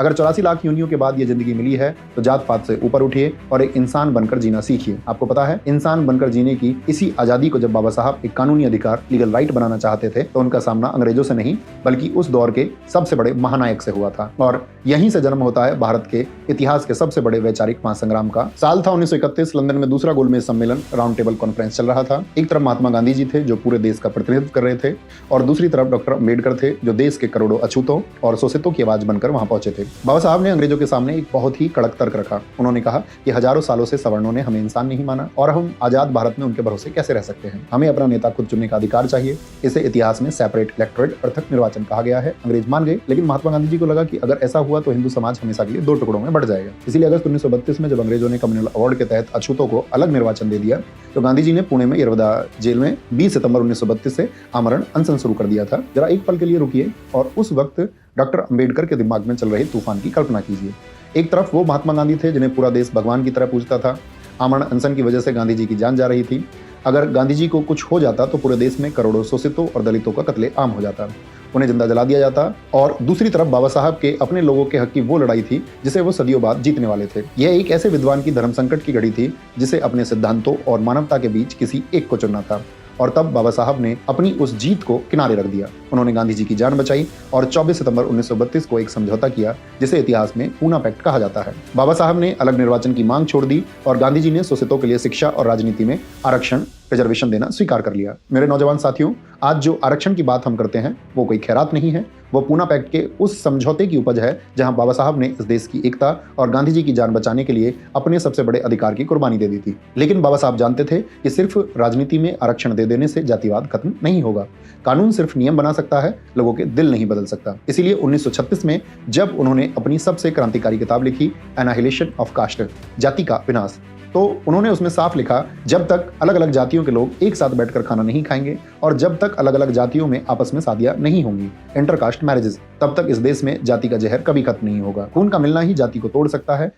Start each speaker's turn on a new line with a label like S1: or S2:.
S1: अगर 84 लाख योनियों के बाद ये जिंदगी मिली है तो जात पात से ऊपर उठिए और एक इंसान बनकर जीना सीखिए। आपको पता है, इंसान बनकर जीने की इसी आजादी को जब बाबा साहब एक कानूनी अधिकार, लीगल राइट बनाना चाहते थे तो उनका सामना अंग्रेजों से नहीं बल्कि उस दौर के सबसे बड़े महानायक से हुआ था। और यहीं से जन्म होता है भारत के इतिहास के सबसे बड़े वैचारिक महासंग्राम का। साल था 1931। लंदन में दूसरा गोलमेज सम्मेलन, राउंड टेबल कॉन्फ्रेंस चल रहा था। एक तरफ महात्मा गांधी जी थे जो पूरे देश का प्रतिनिधित्व कर रहे थे और दूसरी तरफ डॉक्टर अम्बेडकर थे जो देश के करोड़ों अछूतों और शोषितों की आवाज बनकर वहां पहुंचे थे। बाबा साहब ने अंग्रेजों के सामने एक बहुत ही कड़क तर्क रखा। उन्होंने कहा कि हजारों सालों से सवर्णों ने हमें इंसान नहीं माना और हम आजाद भारत में उनके भरोसे कैसे रह सकते हैं। हमें अपना नेता खुद चुनने का अधिकार चाहिए। इसे इतिहास में सेपरेट इलेक्टोरेट, पृथक निर्वाचन कहा गया है। अंग्रेज मान गए, लेकिन महात्मा गांधी जी को लगा कि अगर ऐसा हुआ तो हिंदू समाज हमेशा के लिए दो टुकड़ों में बढ़ जाएगा। इसीलिए अगस्त 1932 में जब अंग्रेजों ने कम्युनल अवार्ड के तहत अछूतों को अलग निर्वाचन दे दिया तो गांधी जी ने पुणे में यरवदा जेल में 20 सितंबर 1932 से आमरण अनशन शुरू कर दिया था। जरा एक पल के लिए रुकिए और उस वक्त डॉक्टर अम्बेडकर के दिमाग में चल रहे तूफान की कल्पना कीजिए। एक तरफ वो महात्मा गांधी थे जिन्हें पूरा देश भगवान की तरह पूजता था। आमरण अनशन की वजह से गांधी जी की जान जा रही थी। अगर गांधी जी को कुछ हो जाता तो पूरे देश में करोड़ों शोषितों और दलितों का कत्लेआम हो जाता, उन्हें जिंदा जला दिया जाता। और दूसरी तरफ बाबा साहब के अपने लोगों के हक की वो लड़ाई थी जिसे वो सदियों बाद जीतने वाले थे। यह एक ऐसे विद्वान की धर्म संकट की घड़ी थी जिसे अपने सिद्धांतों और मानवता के बीच किसी एक को चुनना था। और तब बाबा साहब ने अपनी उस जीत को किनारे रख दिया। उन्होंने गांधी जी की जान बचाई और 24 सितंबर 1932 को एक समझौता किया जिसे इतिहास में पूना पैक्ट कहा जाता है। बाबा साहब ने अलग निर्वाचन की मांग छोड़ दी और गांधी जी ने शोषितों के लिए शिक्षा और राजनीति में आरक्षण, रिजर्वेशन देना स्वीकार कर लिया। मेरे नौजवान साथियों, आज जो आरक्षण की बात हम करते हैं वो कोई खैरात नहीं है, वो पूना पैक्ट के उस समझौते की उपज है जहां बाबा साहब ने इस देश की एकता और गांधी जी की जान बचाने के लिए अपने सबसे बड़े अधिकार की कुर्बानी दे दी थी। लेकिन बाबा साहब जानते थे कि सिर्फ राजनीति में आरक्षण दे देने से जातिवाद खत्म नहीं होगा। कानून सिर्फ नियम बना सकता है, लोगों के दिल नहीं बदल सकता। इसीलिए 1936 में जब उन्होंने अपनी सबसे क्रांतिकारी किताब लिखी, एनाहिलेशन ऑफ कास्ट, जाति का विनाश, तो उन्होंने उसमें साफ लिखा, जब तक अलग अलग जातियों के लोग एक साथ बैठकर खाना नहीं खाएंगे और जब तक अलग अलग जातियों में आपस में शादियां नहीं होंगी, इंटरकास्ट मैरिजेस, तब तक इस देश में जाति का जहर कभी खत्म नहीं होगा। खून का मिलना ही जाति को तोड़ सकता है।